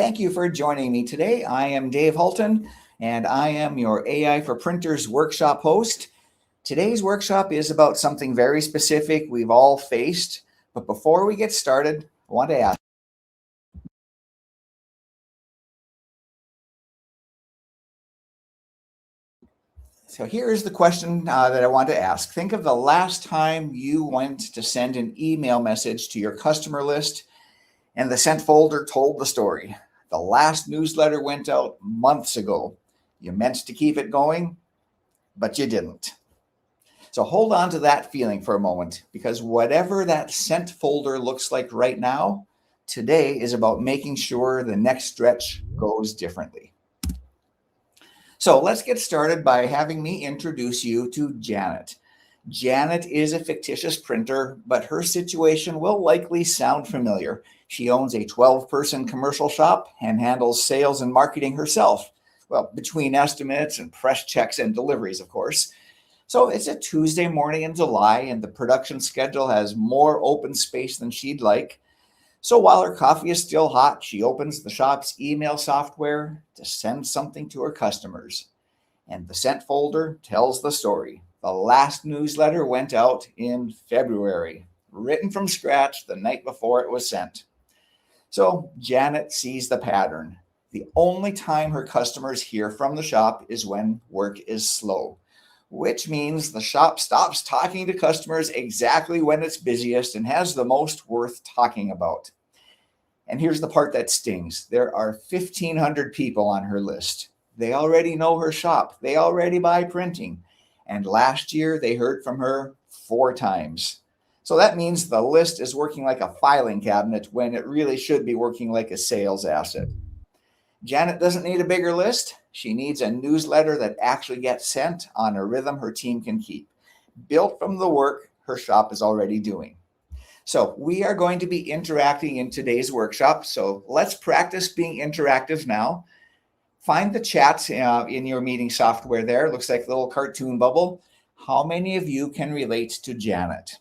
Thank you for joining me today. I am Dave Hulton, and I am your AI for Printers workshop host. Today's workshop is about something very specific we've all faced. But before we get started, I want to ask. So here's the question that I want to ask. Think of the last time you went to send an email message to your customer list and the sent folder told the story. The last newsletter went out months ago. You meant to keep it going, but you didn't. So hold on to that feeling for a moment, because whatever that sent folder looks like right now, today is about making sure the next stretch goes differently. So let's get started by having me introduce you to Janet. Janet is a fictitious printer, but her situation will likely sound familiar. She owns a 12-person commercial shop and handles sales and marketing herself. Well, between estimates and press checks and deliveries, of course. So it's a Tuesday morning in July, and the production schedule has more open space than she'd like. So while her coffee is still hot, she opens the shop's email software to send something to her customers. And the sent folder tells the story. The last newsletter went out in February, written from scratch the night before it was sent. So Janet sees the pattern. The only time her customers hear from the shop is when work is slow, which means the shop stops talking to customers exactly when it's busiest and has the most worth talking about. And here's the part that stings. There are 1,500 people on her list. They already know her shop. They already buy printing. And last year they heard from her 4 times. So that means the list is working like a filing cabinet when it really should be working like a sales asset. Janet doesn't need a bigger list. She needs a newsletter that actually gets sent on a rhythm her team can keep, built from the work her shop is already doing. So we are going to be interacting in today's workshop. So let's practice being interactive now. Find the chat in your meeting software there. It looks like a little cartoon bubble. How many of you can relate to Janet?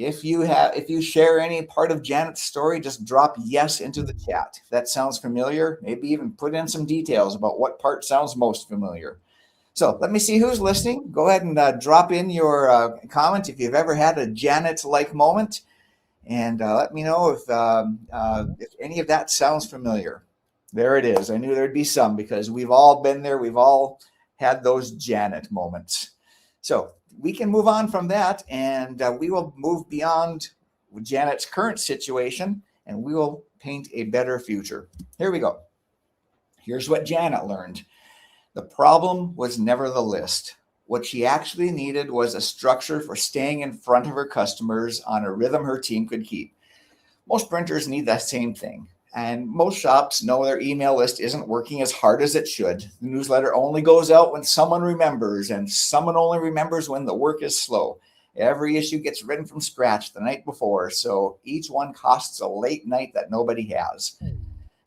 If you share any part of Janet's story, just drop yes into the chat. If that sounds familiar, maybe even put in some details about what part sounds most familiar. So let me see who's listening. Go ahead and drop in your comment if you've ever had a Janet-like moment, and let me know if any of that sounds familiar. There it is. I knew there'd be some, because we've all been there. We've all had those Janet moments. So we can move on from that, and we will move beyond Janet's current situation, and we will paint a better future. Here we go. Here's what Janet learned. The problem was never the list. What she actually needed was a structure for staying in front of her customers on a rhythm her team could keep. Most printers need that same thing. And most shops know their email list isn't working as hard as it should. The newsletter only goes out when someone remembers, and someone only remembers when the work is slow. Every issue gets written from scratch the night before, so each one costs a late night that nobody has.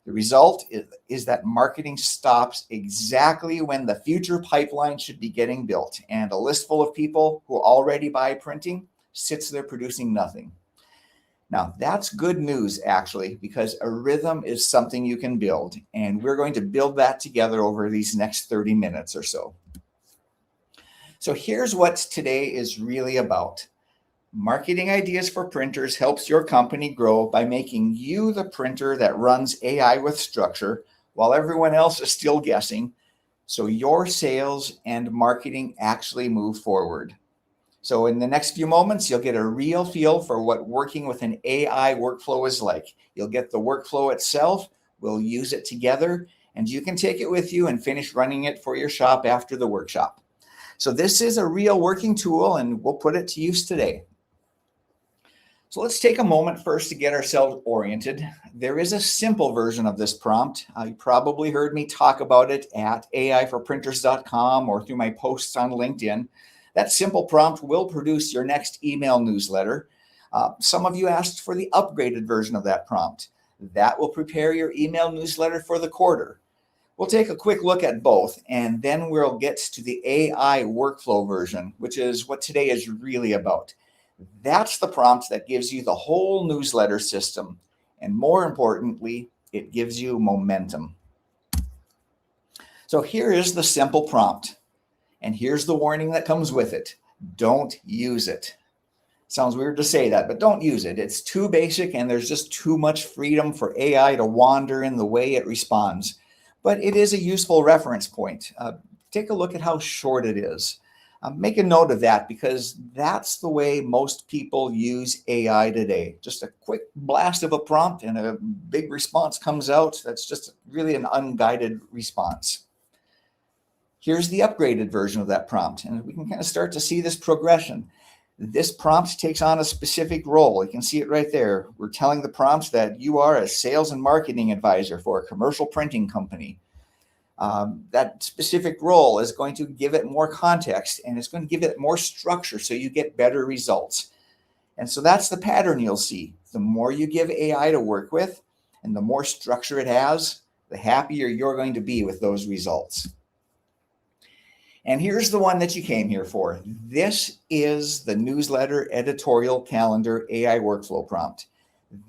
The result is that marketing stops exactly when the future pipeline should be getting built, and a list full of people who already buy printing sits there producing nothing. Now, that's good news, actually, because a rhythm is something you can build, and we're going to build that together over these next 30 minutes or so. So here's what today is really about. Marketing Ideas for Printers helps your company grow by making you the printer that runs AI with structure while everyone else is still guessing, so your sales and marketing actually move forward. So in the next few moments, you'll get a real feel for what working with an AI workflow is like. You'll get the workflow itself, we'll use it together, and you can take it with you and finish running it for your shop after the workshop. So this is a real working tool, and we'll put it to use today. So let's take a moment first to get ourselves oriented. There is a simple version of this prompt. You probably heard me talk about it at aiforprinters.com or through my posts on LinkedIn. That simple prompt will produce your next email newsletter. Some of you asked for the upgraded version of that prompt. That will prepare your email newsletter for the quarter. We'll take a quick look at both, and then we'll get to the AI workflow version, which is what today is really about. That's the prompt that gives you the whole newsletter system, and more importantly, It gives you momentum. So here is the simple prompt. And here's the warning that comes with it. Don't use it. Sounds weird to say that, but don't use it. It's too basic and there's just too much freedom for AI to wander in the way it responds. But it is a useful reference point. Take a look at how short it is. Make a note of that because that's the way most people use AI today. Just a quick blast of a prompt and a big response comes out. That's just really an unguided response. Here's the upgraded version of that prompt, and we can kind of start to see this progression. This prompt takes on a specific role. You can see it right there. We're telling the prompt that you are a sales and marketing advisor for a commercial printing company. That specific role is going to give it more context and it's going to give it more structure so you get better results. And so that's the pattern you'll see. The more you give AI to work with and the more structure it has, the happier you're going to be with those results. And here's the one that you came here for. This is the newsletter editorial calendar AI workflow prompt.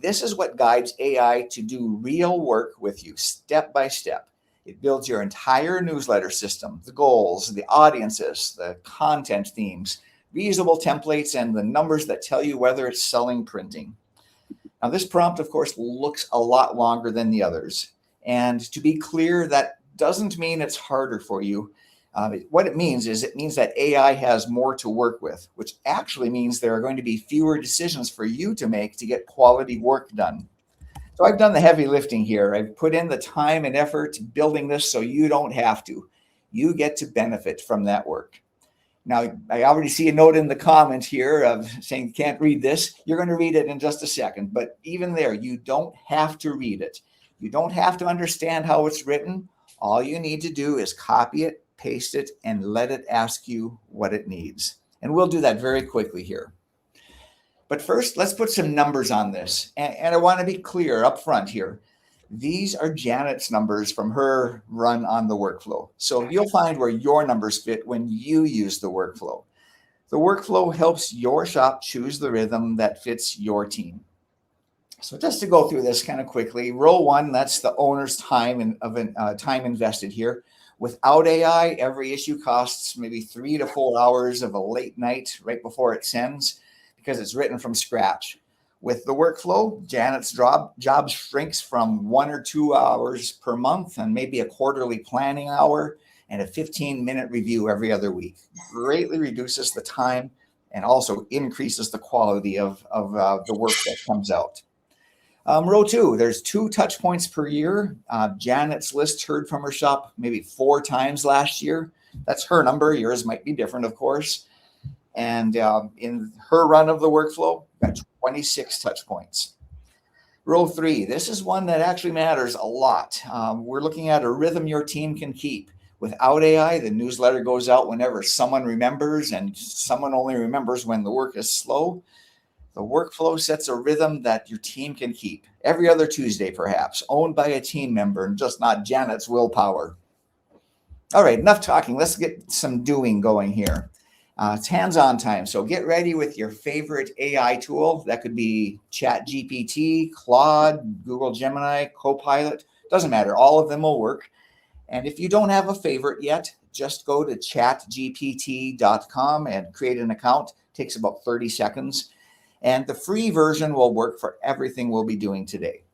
This is what guides AI to do real work with you step by step. It builds your entire newsletter system, the goals, the audiences, the content themes, reusable templates, and the numbers that tell you whether it's selling printing. Now, this prompt, of course, looks a lot longer than the others. And to be clear, that doesn't mean it's harder for you. What it means is that AI has more to work with, which actually means there are going to be fewer decisions for you to make to get quality work done. So I've done the heavy lifting here. I've put in the time and effort building this so you don't have to. You get to benefit from that work. Now, I already see a note in the comment here of saying you can't read this. You're going to read it in just a second. But even there, you don't have to read it. You don't have to understand how it's written. All you need to do is copy it, paste it, and let it ask you what it needs. And we'll do that very quickly here. But first, let's put some numbers on this. And I want to be clear up front here. These are Janet's numbers from her run on the workflow. So you'll find where your numbers fit when you use the workflow. The workflow helps your shop choose the rhythm that fits your team. So just to go through this kind of quickly, row one, that's the owner's time time invested here. Without AI, every issue costs maybe 3 to 4 hours of a late night right before it sends because it's written from scratch. With the workflow, Janet's job shrinks from 1 or 2 hours per month and maybe a quarterly planning hour and a 15-minute review every other week. Greatly reduces the time and also increases the quality of the work that comes out. Row two, there's 2 touch points per year. Janet's list heard from her shop maybe 4 times last year. That's her number. Yours might be different, of course. And in her run of the workflow, got 26 touch points. Row 3, this is one that actually matters a lot. We're looking at a rhythm your team can keep. Without AI, the newsletter goes out whenever someone remembers, and someone only remembers when the work is slow. The workflow sets a rhythm that your team can keep every other Tuesday, perhaps, owned by a team member and just not Janet's willpower. All right, enough talking. Let's get some doing going here. It's hands-on time. So get ready with your favorite AI tool. That could be ChatGPT, Claude, Google Gemini, Copilot. Doesn't matter. All of them will work. And if you don't have a favorite yet, just go to chatgpt.com and create an account. It takes about 30 seconds. And the free version will work for everything we'll be doing today.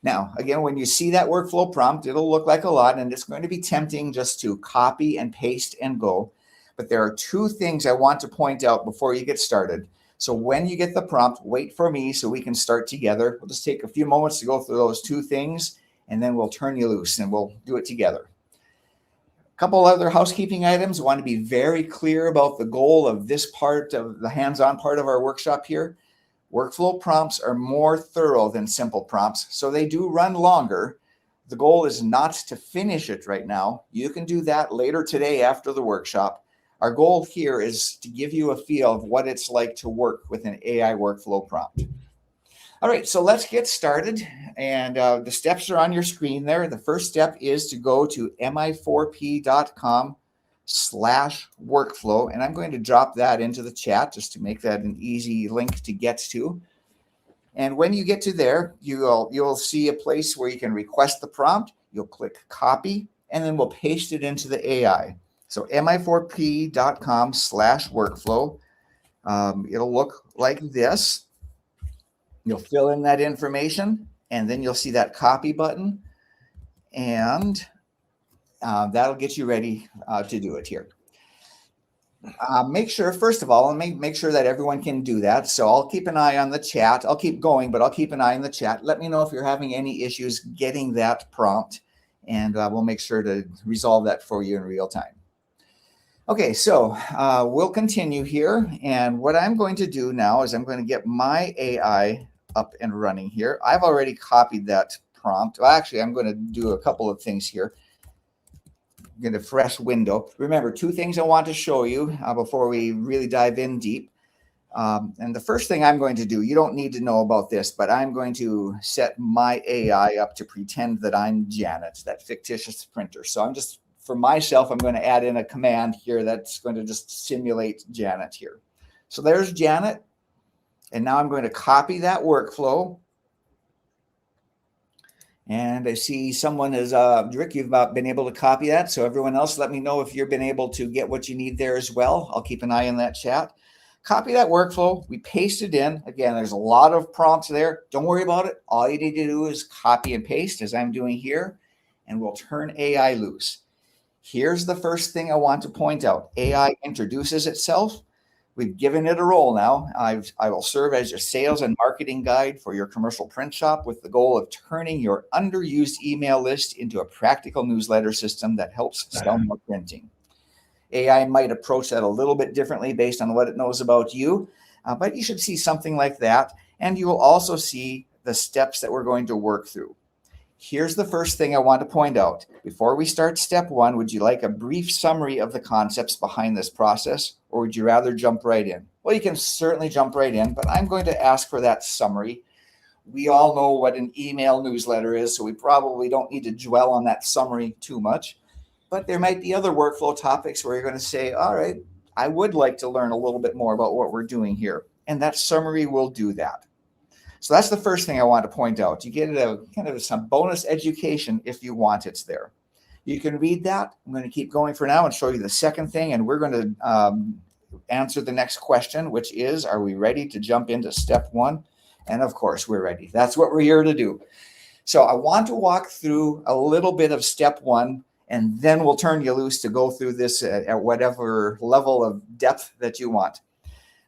Now, again, when you see that workflow prompt, it'll look like a lot, and it's going to be tempting just to copy and paste and go. But there are 2 things I want to point out before you get started. So when you get the prompt, wait for me so we can start together. We'll just take a few moments to go through those 2 things, and then we'll turn you loose and we'll do it together. A couple other housekeeping items. I want to be very clear about the goal of this part of the hands-on part of our workshop here. Workflow prompts are more thorough than simple prompts, so they do run longer. The goal is not to finish it right now. You can do that later today after the workshop. Our goal here is to give you a feel of what it's like to work with an AI workflow prompt. All right, so let's get started. And the steps are on your screen there. The first step is to go to mi4p.com/workflow. And I'm going to drop that into the chat just to make that an easy link to get to. And when you get to there, you'll see a place where you can request the prompt. You'll click copy, and then we'll paste it into the AI. So mi4p.com/workflow. It'll look like this. You'll fill in that information, and then you'll see that copy button, and that'll get you ready to do it here. Make sure, first of all, and make sure that everyone can do that. So I'll keep an eye on the chat. I'll keep going, but I'll keep an eye on the chat. Let me know if you're having any issues getting that prompt, and we'll make sure to resolve that for you in real time. Okay, so we'll continue here. And what I'm going to do now is I'm going to get my AI up and running here. I've already copied that prompt. Well, actually, I'm going to do a couple of things here. Get a fresh window. Remember, two things I want to show you before we really dive in deep. And the first thing I'm going to do, you don't need to know about this, but I'm going to set my AI up to pretend that I'm Janet, that fictitious printer. So I'm just, for myself, I'm going to add in a command here that's going to just simulate Janet here. So there's Janet. And now I'm going to copy that workflow. And I see someone has, Rick, you've been able to copy that. So everyone else, let me know if you've been able to get what you need there as well. I'll keep an eye on that chat. Copy that workflow. We paste it in. Again, there's a lot of prompts there. Don't worry about it. All you need to do is copy and paste as I'm doing here, and we'll turn AI loose. Here's the first thing I want to point out. AI introduces itself. We've given it a role now. I will serve as your sales and marketing guide for your commercial print shop with the goal of turning your underused email list into a practical newsletter system that helps sell more printing. AI might approach that a little bit differently based on what it knows about you, but you should see something like that. And you will also see the steps that we're going to work through. Here's the first thing I want to point out. Before we start step one, would you like a brief summary of the concepts behind this process, or would you rather jump right in? Well, you can certainly jump right in, but I'm going to ask for that summary. We all know what an email newsletter is, so we probably don't need to dwell on that summary too much. But there might be other workflow topics where you're going to say, all right, I would like to learn a little bit more about what we're doing here. And that summary will do that. So that's the first thing I want to point out. You get a kind of some bonus education if you want it there. You can read that. I'm going to keep going for now and show you the second thing. And we're going to answer the next question, which is, are we ready to jump into step one? And of course, we're ready. That's what we're here to do. So I want to walk through a little bit of step one, and then we'll turn you loose to go through this at whatever level of depth that you want.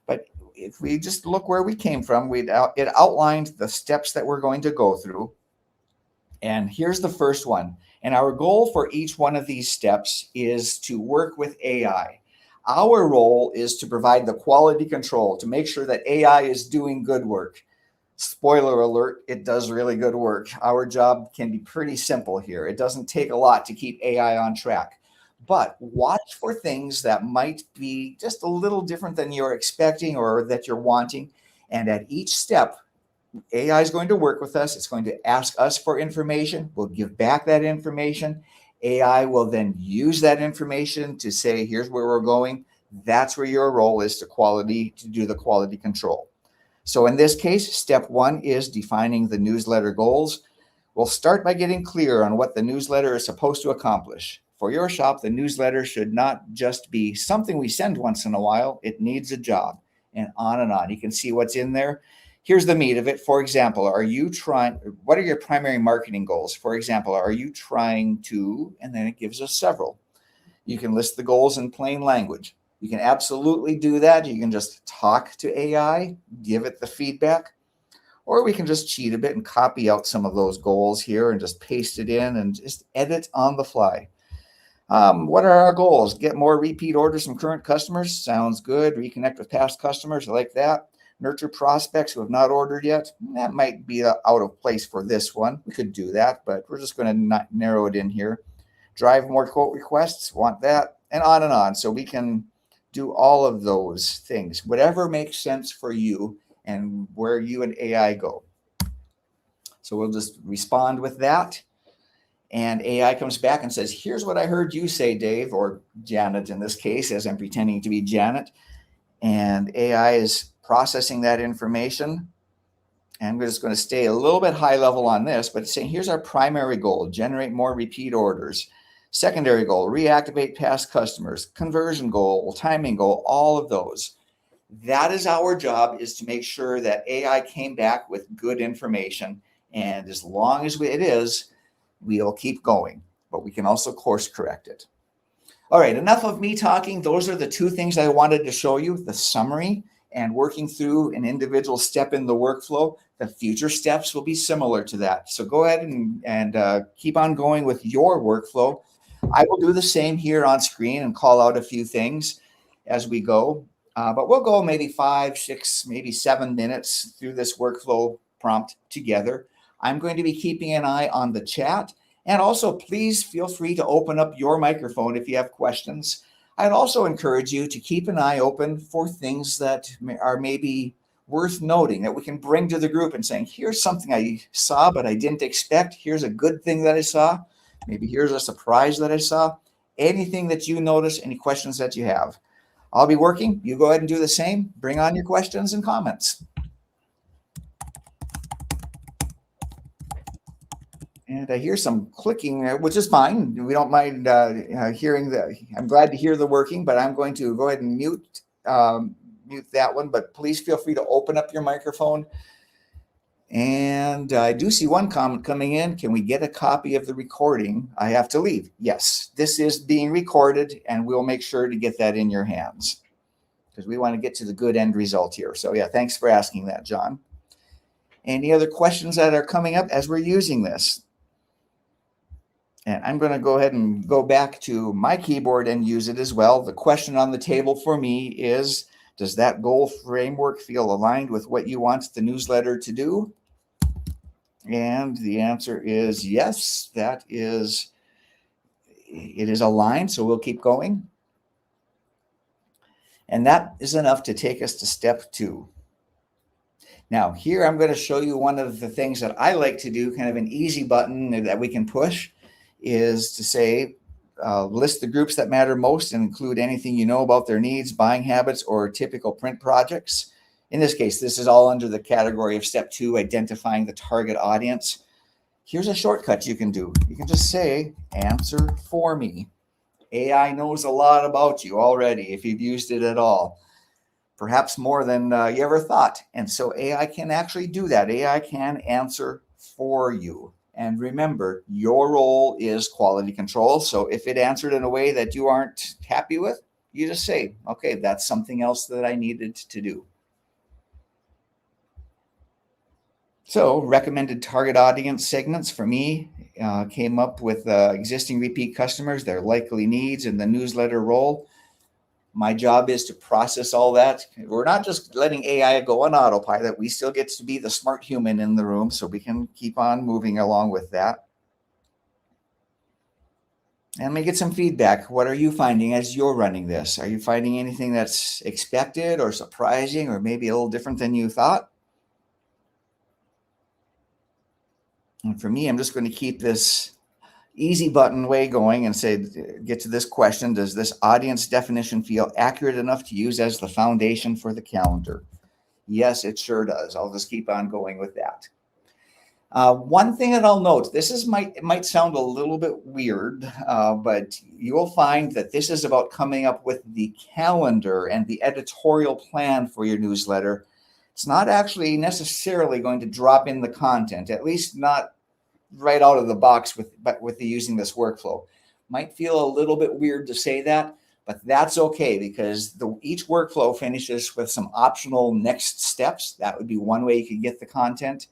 But if we just look where we came from, it outlined the steps that we're going to go through. And here's the first one. And our goal for each one of these steps is to work with AI. Our role is to provide the quality control to make sure that AI is doing good work. Spoiler alert, it does really good work. Our job can be pretty simple here. It doesn't take a lot to keep AI on track. But watch for things that might be just a little different than you're expecting or that you're wanting. And at each step, AI is going to work with us. It's going to ask us for information. We'll give back that information. AI will then use that information to say, here's where we're going. That's where your role is to do the quality control. So in this case, step one is defining the newsletter goals. We'll start by getting clear on what the newsletter is supposed to accomplish. For your shop, the newsletter should not just be something we send once in a while. It needs a job, and on and on. You can see what's in there. Here's the meat of it. For example, what are your primary marketing goals? For example, are you trying to, and then it gives us several. You can list the goals in plain language. You can absolutely do that. You can just talk to AI, give it the feedback, or we can just cheat a bit and copy out some of those goals here and just paste it in and just edit on the fly. What are our goals? Get more repeat orders from current customers. Sounds good. Reconnect with past customers. I like that. Nurture prospects who have not ordered yet. That might be out of place for this one. We could do that, but we're just going to narrow it in here. Drive more quote requests. Want that. And on and on. So we can do all of those things. Whatever makes sense for you and where you and AI go. So we'll just respond with that. And AI comes back and says, here's what I heard you say, Dave, or Janet in this case, as I'm pretending to be Janet. And AI is processing that information. And I'm just going to stay a little bit high level on this, but saying here's our primary goal: generate more repeat orders. Secondary goal: reactivate past customers. Conversion goal, timing goal, all of those. That is our job, is to make sure that AI came back with good information. And as long as it is, we'll keep going, but we can also course correct it. All right, enough of me talking. Those are the two things I wanted to show you: the summary and working through an individual step in the workflow. The future steps will be similar to that. So go ahead and keep on going with your workflow. I will do the same here on screen and call out a few things as we go. But we'll go maybe 5, 6, maybe 7 minutes through this workflow prompt together. I'm going to be keeping an eye on the chat. And also, please feel free to open up your microphone if you have questions. I'd also encourage you to keep an eye open for things that are maybe worth noting, that we can bring to the group and saying, here's something I saw, but I didn't expect. Here's a good thing that I saw. Maybe here's a surprise that I saw. Anything that you notice, any questions that you have. I'll be working. You go ahead and do the same. Bring on your questions and comments. And I hear some clicking, which is fine. We don't mind hearing that. I'm glad to hear the working, but I'm going to go ahead and mute that one. But please feel free to open up your microphone. And I do see one comment coming in. Can we get a copy of the recording? I have to leave. Yes, this is being recorded, and we'll make sure to get that in your hands because we want to get to the good end result here. So yeah, thanks for asking that, John. Any other questions that are coming up as we're using this? And I'm going to go ahead and go back to my keyboard and use it as well. The question on the table for me is, does that goal framework feel aligned with what you want the newsletter to do? And the answer is yes, it is aligned, so we'll keep going. And that is enough to take us to step 2. Now, here I'm going to show you one of the things that I like to do, kind of an easy button that we can push, is to say, list the groups that matter most and include anything you know about their needs, buying habits, or typical print projects. In this case, this is all under the category of step 2, identifying the target audience. Here's a shortcut you can do. You can just say, answer for me. AI knows a lot about you already if you've used it at all, perhaps more than you ever thought. And so AI can actually do that. AI can answer for you. And remember, your role is quality control. So if it answered in a way that you aren't happy with, you just say, okay, that's something else that I needed to do. So recommended target audience segments for me came up with existing repeat customers, their likely needs, and the newsletter role. My job is to process all that. We're not just letting AI go on autopilot. We still get to be the smart human in the room, so we can keep on moving along with that. And we get some feedback. What are you finding as you're running this? Are you finding anything that's expected or surprising or maybe a little different than you thought? And for me, I'm just going to keep this easy button way going and say, get to this question: does this audience definition feel accurate enough to use as the foundation for the calendar? Yes, it sure does. I'll just keep on going with that. One thing that I'll note, it might sound a little bit weird, but you will find that this is about coming up with the calendar and the editorial plan for your newsletter. It's not actually necessarily going to drop in the content, at least not right out of the box with using this workflow. Might feel a little bit weird to say that, but that's okay, because each workflow finishes with some optional next steps. That would be one way you could get the content.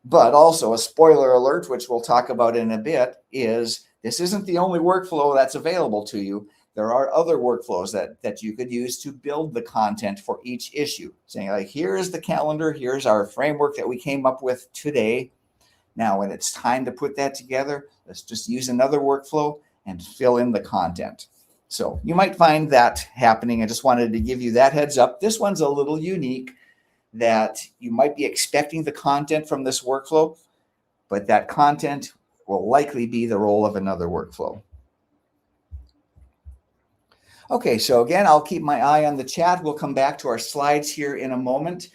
But also, a spoiler alert, which we'll talk about in a bit, is this isn't the only workflow that's available to you. There are other workflows that you could use to build the content for each issue, saying, like, here's the calendar, here's our framework that we came up with today. Now, when it's time to put that together, let's just use another workflow and fill in the content. So you might find that happening. I just wanted to give you that heads up. This one's a little unique, that you might be expecting the content from this workflow, but that content will likely be the role of another workflow. Okay, so again, I'll keep my eye on the chat. We'll come back to our slides here in a moment.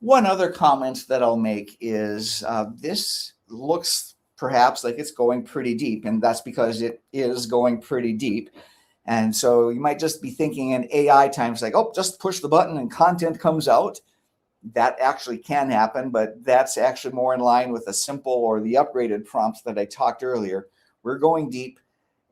One other comment that I'll make is this looks perhaps like it's going pretty deep, and that's because it is going pretty deep. And so you might just be thinking in AI times like, oh, just push the button and content comes out. That actually can happen, but that's actually more in line with the simple or the upgraded prompts that I talked earlier. We're going deep,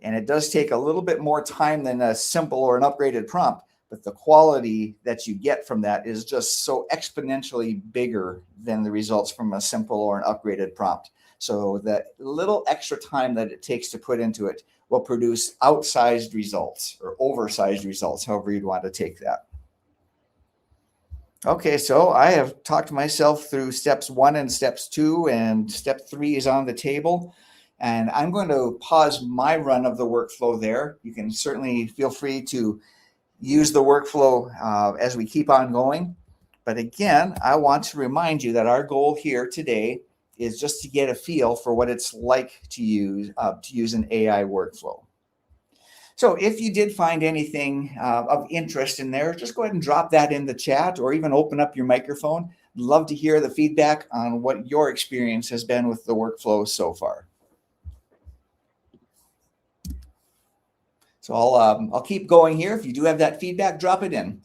and it does take a little bit more time than a simple or an upgraded prompt, but the quality that you get from that is just so exponentially bigger than the results from a simple or an upgraded prompt. So that little extra time that it takes to put into it will produce outsized results or oversized results, however you'd want to take that. Okay, so I have talked myself through steps 1 and steps 2, and step 3 is on the table. And I'm going to pause my run of the workflow there. You can certainly feel free to use the workflow as we keep on going. But again, I want to remind you that our goal here today is just to get a feel for what it's like to use an AI workflow. So if you did find anything of interest in there, just go ahead and drop that in the chat or even open up your microphone. Love to hear the feedback on what your experience has been with the workflow so far. So I'll keep going here. If you do have that feedback, drop it in.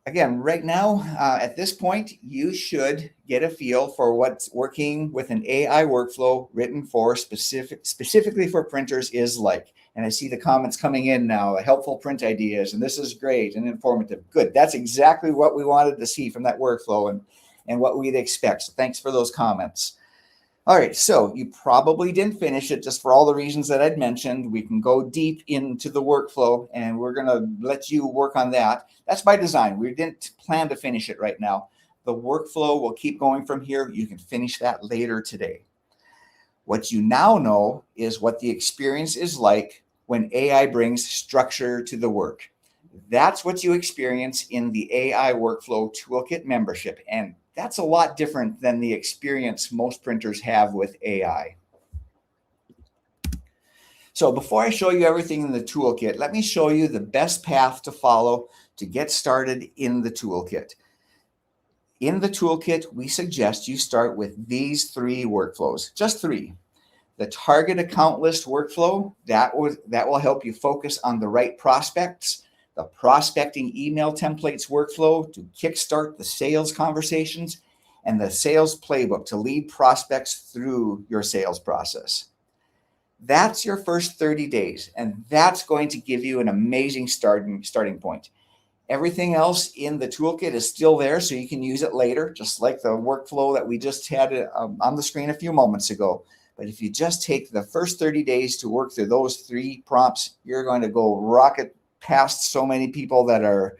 Again, right now, at this point, you should get a feel for what's working with an AI workflow written for specifically for printers is like. And I see the comments coming in now, helpful print ideas, and this is great and informative. Good. That's exactly what we wanted to see from that workflow and what we'd expect. So thanks for those comments. All right, so you probably didn't finish it just for all the reasons that I'd mentioned. We can go deep into the workflow, and we're going to let you work on that. That's by design. We didn't plan to finish it right now. The workflow will keep going from here. You can finish that later today. What you now know is what the experience is like when AI brings structure to the work. That's what you experience in the AI Workflow Toolkit membership, and that's a lot different than the experience most printers have with AI. So before I show you everything in the toolkit, let me show you the best path to follow to get started in the toolkit. In the toolkit, we suggest you start with these 3 workflows, just 3. The target account list workflow, that will help you focus on the right prospects. The prospecting email templates workflow to kickstart the sales conversations, and the sales playbook to lead prospects through your sales process. That's your first 30 days, and that's going to give you an amazing starting point. Everything else in the toolkit is still there, so you can use it later, just like the workflow that we just had on the screen a few moments ago. But if you just take the first 30 days to work through those 3 prompts, you're going to go rocket past so many people that are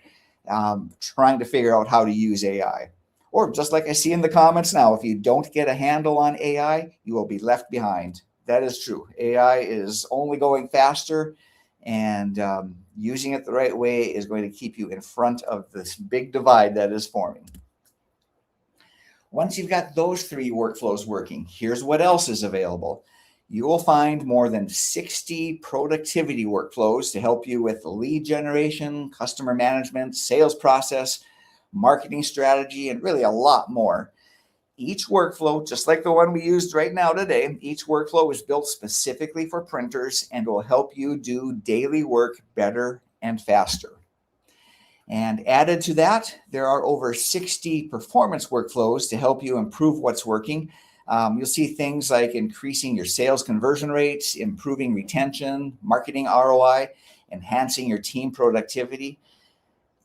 trying to figure out how to use AI. Or just like I see in the comments now, if you don't get a handle on AI, you will be left behind. That is true. AI is only going faster, and using it the right way is going to keep you in front of this big divide that is forming. Once you've got those 3 workflows working, here's what else is available. You will find more than 60 productivity workflows to help you with lead generation, customer management, sales process, marketing strategy, and really a lot more. Each workflow, just like the one we used right now today, each workflow is built specifically for printers and will help you do daily work better and faster. And added to that, there are over 60 performance workflows to help you improve what's working. You'll see things like increasing your sales conversion rates, improving retention, marketing ROI, enhancing your team productivity.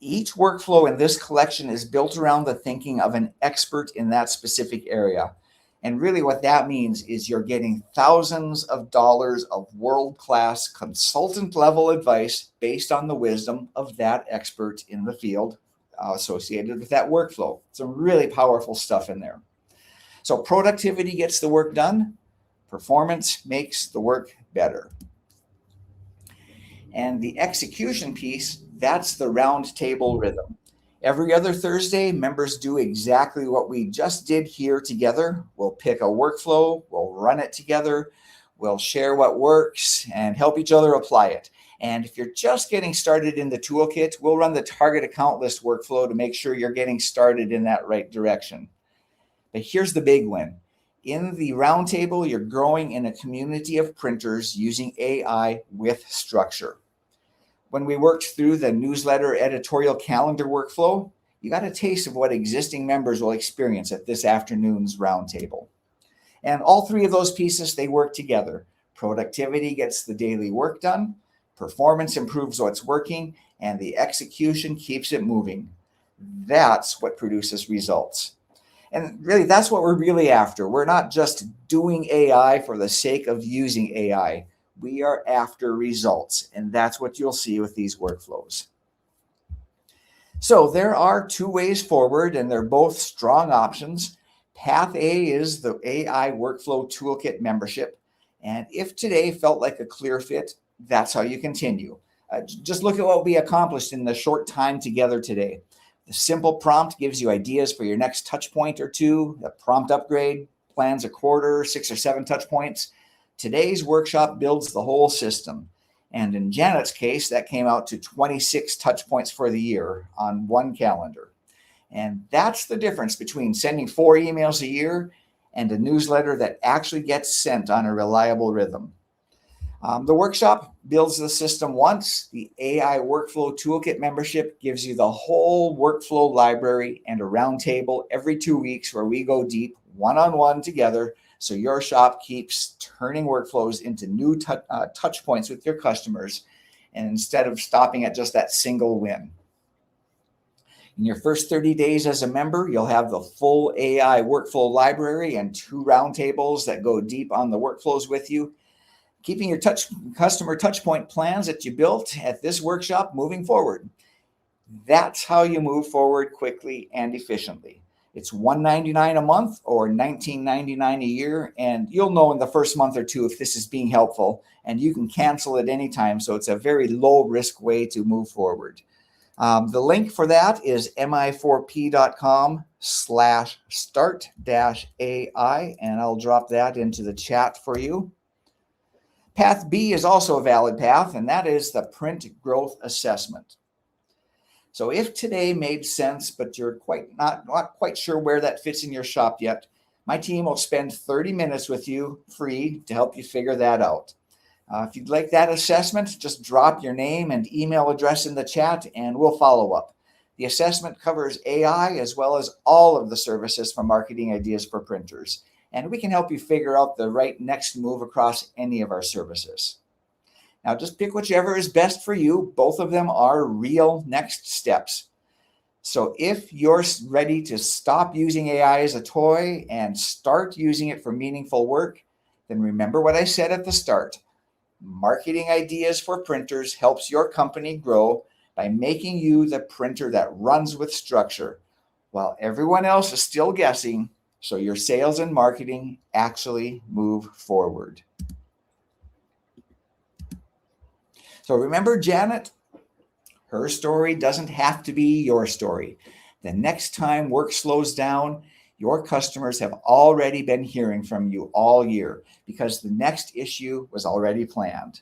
Each workflow in this collection is built around the thinking of an expert in that specific area. And really what that means is you're getting thousands of dollars of world-class consultant level advice based on the wisdom of that expert in the field associated with that workflow. Some really powerful stuff in there. So productivity gets the work done. Performance makes the work better. And the execution piece, that's the round table rhythm. Every other Thursday, members do exactly what we just did here together. We'll pick a workflow, we'll run it together, we'll share what works and help each other apply it. And if you're just getting started in the toolkit, we'll run the target account list workflow to make sure you're getting started in that right direction. But here's the big win. In the roundtable, you're growing in a community of printers using AI with structure. When we worked through the newsletter editorial calendar workflow, you got a taste of what existing members will experience at this afternoon's roundtable. And all three of those pieces, they work together. Productivity gets the daily work done, performance improves what's working, and the execution keeps it moving. That's what produces results. And really, that's what we're really after. We're not just doing AI for the sake of using AI. We are after results, and that's what you'll see with these workflows. So there are two ways forward, and they're both strong options. Path A is the AI Workflow Toolkit membership. And if today felt like a clear fit, that's how you continue. Just look at what we accomplished in the short time together today. The simple prompt gives you ideas for your next touch point or two. The prompt upgrade plans a quarter, 6 or 7 touch points. Today's workshop builds the whole system. And in Janet's case, that came out to 26 touch points for the year on one calendar. And that's the difference between sending 4 emails a year and a newsletter that actually gets sent on a reliable rhythm. The workshop builds the system once. The AI Workflow Toolkit membership gives you the whole workflow library and a roundtable every 2 weeks where we go deep one-on-one together so your shop keeps turning workflows into new touch points with your customers, and instead of stopping at just that single win. In your first 30 days as a member, you'll have the full AI workflow library and 2 roundtables that go deep on the workflows with you, keeping your customer touchpoint plans that you built at this workshop moving forward. That's how you move forward quickly and efficiently. It's $199 a month or $19.99 a year, and you'll know in the first month or two if this is being helpful, and you can cancel at any time, so it's a very low-risk way to move forward. The link for that is mi4p.com/start-AI, and I'll drop that into the chat for you. Path B is also a valid path, and that is the print growth assessment. So if today made sense, but you're not quite sure where that fits in your shop yet, my team will spend 30 minutes with you free to help you figure that out. If you'd like that assessment, just drop your name and email address in the chat and we'll follow up. The assessment covers AI as well as all of the services for marketing ideas for printers, and we can help you figure out the right next move across any of our services. Now, just pick whichever is best for you. Both of them are real next steps. So if you're ready to stop using AI as a toy and start using it for meaningful work, then remember what I said at the start. Marketing ideas for printers helps your company grow by making you the printer that runs with structure, while everyone else is still guessing, so your sales and marketing actually move forward. So remember Janet? Her story doesn't have to be your story. The next time work slows down, your customers have already been hearing from you all year because the next issue was already planned.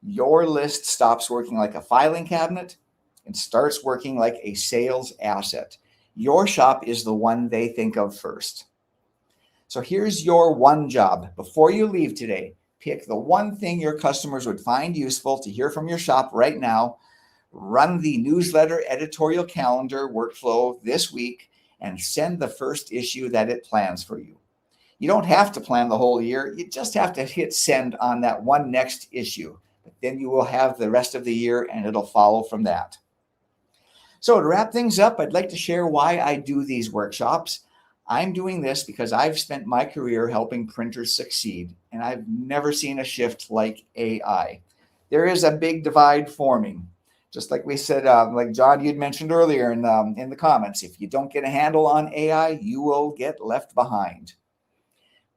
Your list stops working like a filing cabinet and starts working like a sales asset. Your shop is the one they think of first. So here's your one job. Before you leave today, pick the one thing your customers would find useful to hear from your shop right now. Run the newsletter editorial calendar workflow this week and send the first issue that it plans for you. You don't have to plan the whole year. You just have to hit send on that one next issue. But then you will have the rest of the year and it'll follow from that. So to wrap things up, I'd like to share why I do these workshops. I'm doing this because I've spent my career helping printers succeed, and I've never seen a shift like AI. There is a big divide forming. Just like we said, like John, you'd mentioned earlier in the comments, if you don't get a handle on AI, you will get left behind.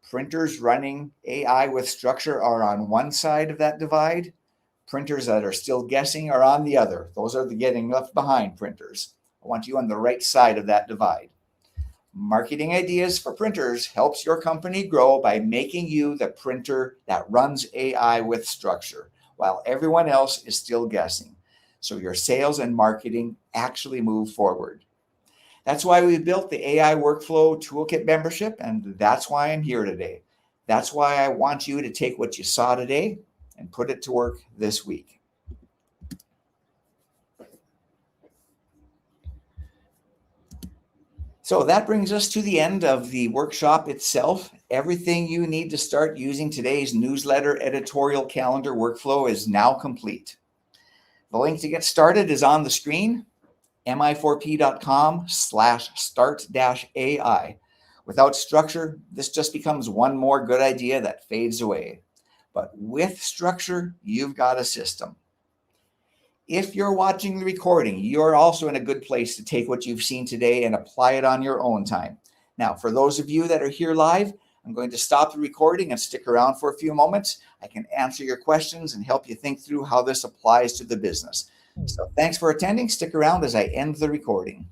Printers running AI with structure are on one side of that divide. Printers that are still guessing are on the other. Those are the getting left behind printers. I want you on the right side of that divide. Marketing ideas for printers helps your company grow by making you the printer that runs AI with structure, while everyone else is still guessing, so your sales and marketing actually move forward. That's why we built the AI Workflow Toolkit membership, and that's why I'm here today. That's why I want you to take what you saw today and put it to work this week. So that brings us to the end of the workshop itself. Everything you need to start using today's newsletter editorial calendar workflow is now complete. The link to get started is on the screen, mi4p.com/start-ai. Without structure, this just becomes one more good idea that fades away. But with structure, you've got a system. If you're watching the recording, you're also in a good place to take what you've seen today and apply it on your own time. Now, for those of you that are here live, I'm going to stop the recording and stick around for a few moments. I can answer your questions and help you think through how this applies to the business. So thanks for attending. Stick around as I end the recording.